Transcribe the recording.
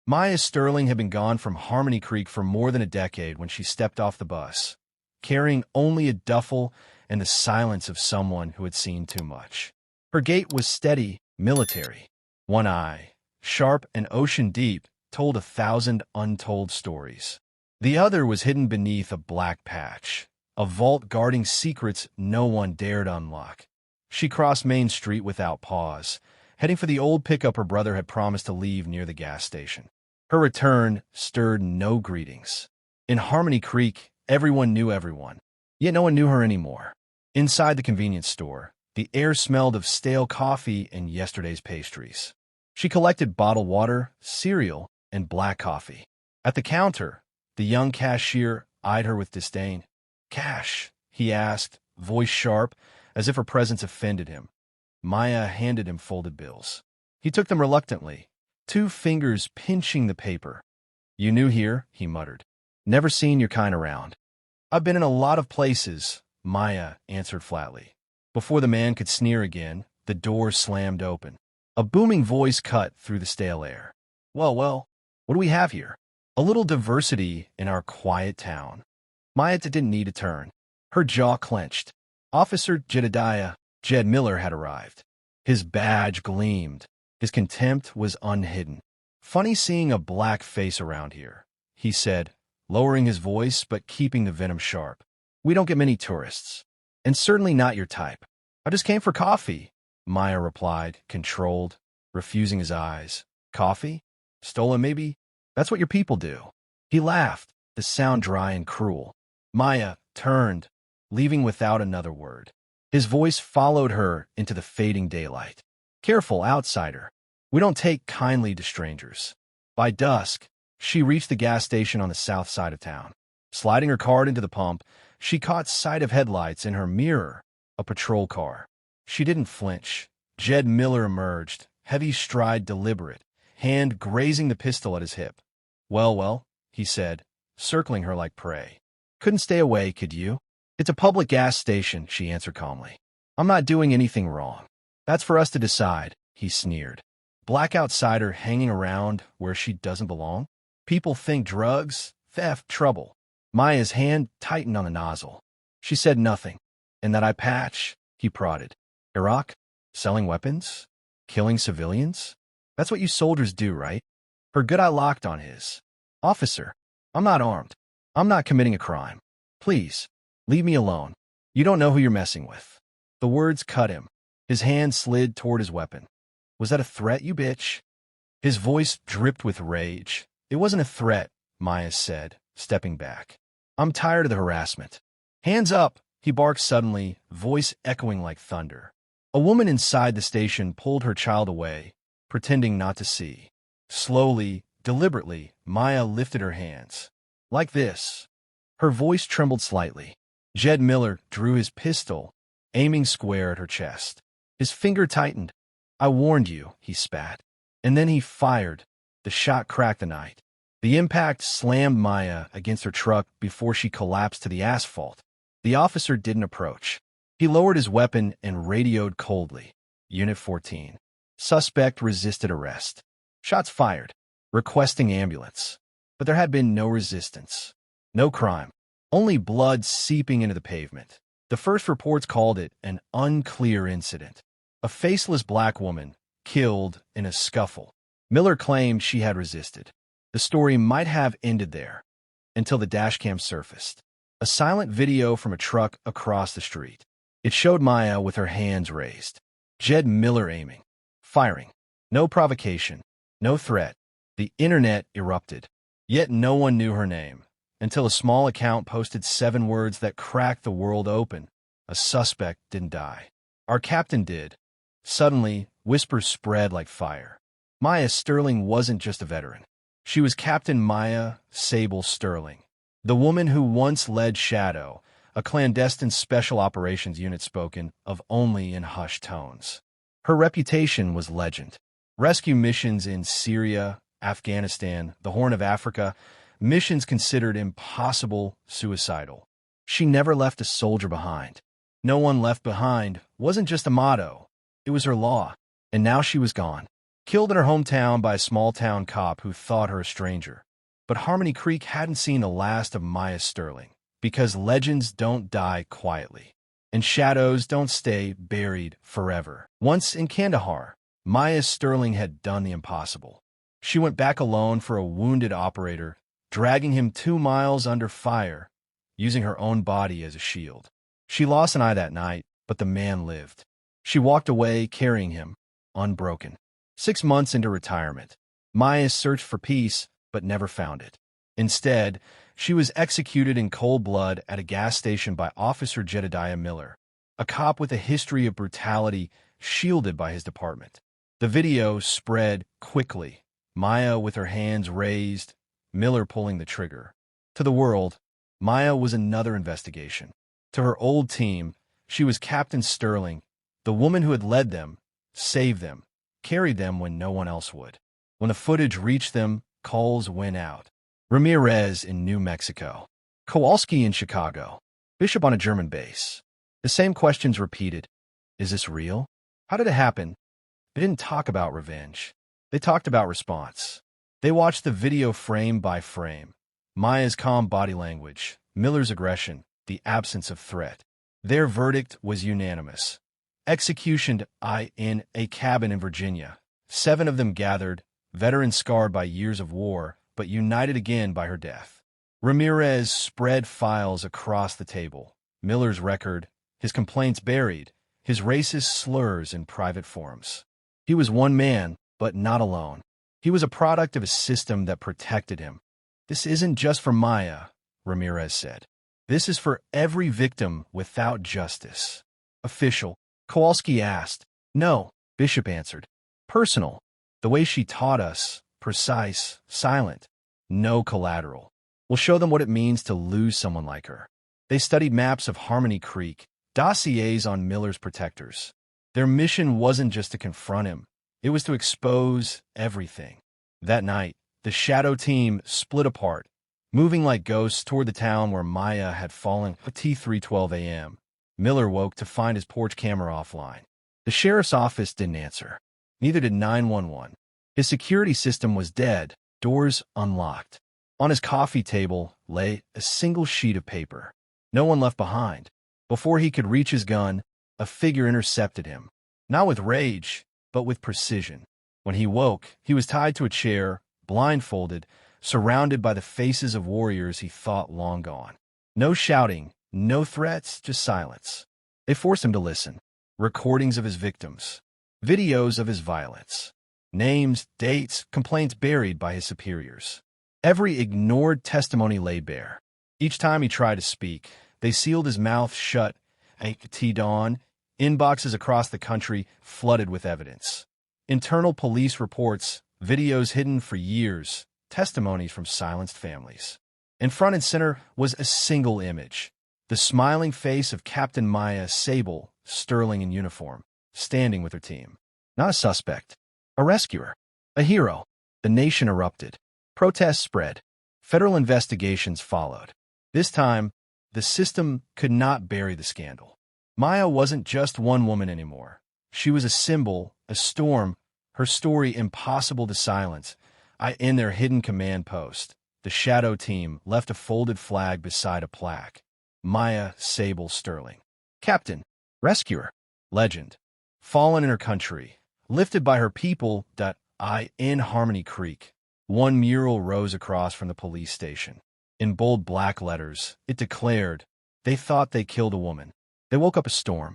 Maya Sterling had been gone from Harmony Creek for more than a decade when she stepped off the bus, carrying only a duffel and the silence of someone who had seen too much. Her gait was steady, military. One eye, sharp and ocean deep, told 1,000 untold stories. The other was hidden beneath a black patch, a vault guarding secrets no one dared unlock. She crossed Main Street without pause, heading for the old pickup her brother had promised to leave near the gas station. Her return stirred no greetings. In Harmony Creek, everyone knew everyone, yet no one knew her anymore. Inside the convenience store, the air smelled of stale coffee and yesterday's pastries. She collected bottled water, cereal, and black coffee. At the counter, the young cashier eyed her with disdain. "Cash?" he asked, voice sharp, as if her presence offended him. Maya handed him folded bills. He took them reluctantly, 2 fingers pinching the paper. "You new here?" he muttered. "Never seen your kind around." "I've been in a lot of places," Maya answered flatly. Before the man could sneer again, the door slammed open. A booming voice cut through the stale air. Well, what do we have here?" "A little diversity in our quiet town." Maya didn't need a turn. Her jaw clenched. Officer Jedediah Jed Miller had arrived. His badge gleamed. His contempt was unhidden. "Funny seeing a black face around here," he said, lowering his voice but keeping the venom sharp. "We don't get many tourists. And certainly not your type." "I just came for coffee," Maya replied, controlled, refusing his eyes. "Coffee? Stolen, maybe? That's what your people do." He laughed, the sound dry and cruel. Maya turned, leaving without another word. His voice followed her into the fading daylight. "Careful, outsider. We don't take kindly to strangers." By dusk, she reached the gas station on the south side of town. Sliding her card into the pump, she caught sight of headlights in her mirror, a patrol car. She didn't flinch. Jed Miller emerged, heavy stride deliberate, hand grazing the pistol at his hip. Well, he said, circling her like prey. "Couldn't stay away, could you?" "It's a public gas station," she answered calmly. "I'm not doing anything wrong." "That's for us to decide," he sneered. "Black outsider hanging around where she doesn't belong? People think drugs, theft, trouble." Maya's hand tightened on the nozzle. She said nothing. "And that eye patch?" he prodded. "Iraq? Selling weapons? Killing civilians? That's what you soldiers do, right?" Her good eye locked on his. "Officer, I'm not armed. I'm not committing a crime. Please, leave me alone. You don't know who you're messing with." The words cut him. His hand slid toward his weapon. "Was that a threat, you bitch?" His voice dripped with rage. "It wasn't a threat," Maya said, stepping back. "I'm tired of the harassment." "Hands up!" he barked suddenly, voice echoing like thunder. A woman inside the station pulled her child away, pretending not to see. Slowly, deliberately, Maya lifted her hands. "Like this." Her voice trembled slightly. Jed Miller drew his pistol, aiming square at her chest. His finger tightened. "I warned you," he spat. And then he fired. The shot cracked the night. The impact slammed Maya against her truck before she collapsed to the asphalt. The officer didn't approach. He lowered his weapon and radioed coldly. "Unit 14. Suspect resisted arrest. Shots fired. Requesting ambulance." But there had been no resistance. No crime. Only blood seeping into the pavement. The first reports called it an unclear incident. A faceless black woman, killed in a scuffle. Miller claimed she had resisted. The story might have ended there, until the dashcam surfaced. A silent video from a truck across the street. It showed Maya with her hands raised. Jed Miller aiming. Firing. No provocation. No threat. The internet erupted. Yet no one knew her name, until a small account posted 7 words that cracked the world open. "A suspect didn't die. Our captain did." Suddenly, whispers spread like fire. Maya Sterling wasn't just a veteran. She was Captain Maya Sable Sterling, the woman who once led Shadow, a clandestine special operations unit spoken of only in hushed tones. Her reputation was legend. Rescue missions in Syria, Afghanistan, the Horn of Africa, missions considered impossible, suicidal. She never left a soldier behind. "No one left behind" wasn't just a motto. It was her law. And now she was gone. killed in her hometown by a small-town cop who thought her a stranger. But Harmony Creek hadn't seen the last of Maya Sterling, because legends don't die quietly, and shadows don't stay buried forever. Once in Kandahar, Maya Sterling had done the impossible. She went back alone for a wounded operator, dragging him 2 miles under fire, using her own body as a shield. She lost an eye that night, but the man lived. She walked away carrying him, unbroken. 6 months into retirement, Maya searched for peace, but never found it. Instead, she was executed in cold blood at a gas station by Officer Jedediah Miller, a cop with a history of brutality shielded by his department. The video spread quickly, Maya with her hands raised, Miller pulling the trigger. To the world, Maya was another investigation. To her old team, she was Captain Sterling, the woman who had led them, saved them, carried them when no one else would. When the footage reached them, calls went out. Ramirez in New Mexico. Kowalski in Chicago. Bishop on a German base. The same questions repeated. Is this real? How did it happen? They didn't talk about revenge. They talked about response. They watched the video frame by frame. Maya's calm body language, Miller's aggression, the absence of threat. Their verdict was unanimous. Executioned in a cabin in Virginia. 7 of them gathered, veterans scarred by years of war, but united again by her death. Ramirez spread files across the table. Miller's record, his complaints buried, his racist slurs in private forums. He was one man, but not alone. He was a product of a system that protected him. This isn't just for Maya, Ramirez said. This is for every victim without justice. Official, Kowalski asked. No, Bishop answered. Personal, the way she taught us, precise, silent, no collateral. We'll show them what it means to lose someone like her. They studied maps of Harmony Creek, dossiers on Miller's protectors. Their mission wasn't just to confront him. It was to expose everything. That night, the shadow team split apart, moving like ghosts toward the town where Maya had fallen at T3:12 a.m. Miller woke to find his porch camera offline. The sheriff's office didn't answer. Neither did 911. His security system was dead, doors unlocked. On his coffee table lay a single sheet of paper. No one left behind. Before he could reach his gun, a figure intercepted him. Not with rage, but with precision. When he woke, he was tied to a chair, blindfolded, surrounded by the faces of warriors he thought long gone. No shouting, no threats, just silence. They forced him to listen. Recordings of his victims. Videos of his violence. Names, dates, complaints buried by his superiors. Every ignored testimony laid bare. Each time he tried to speak, they sealed his mouth shut. Dawn, inboxes across the country flooded with evidence. Internal police reports, videos hidden for years, testimonies from silenced families. In front and center was a single image. The smiling face of Captain Maya Sable, Sterling in uniform, standing with her team. Not a suspect. A rescuer. A hero. The nation erupted. Protests spread. Federal investigations followed. This time, the system could not bury the scandal. Maya wasn't just one woman anymore. She was a symbol, a storm, her story impossible to silence. In their hidden command post, the shadow team left a folded flag beside a plaque. Maya Sable Sterling. Captain. Rescuer. Legend. Fallen in her country. Lifted by her people. In Harmony Creek. One mural rose across from the police station. In bold black letters, it declared, they thought they killed a woman. They woke up a storm.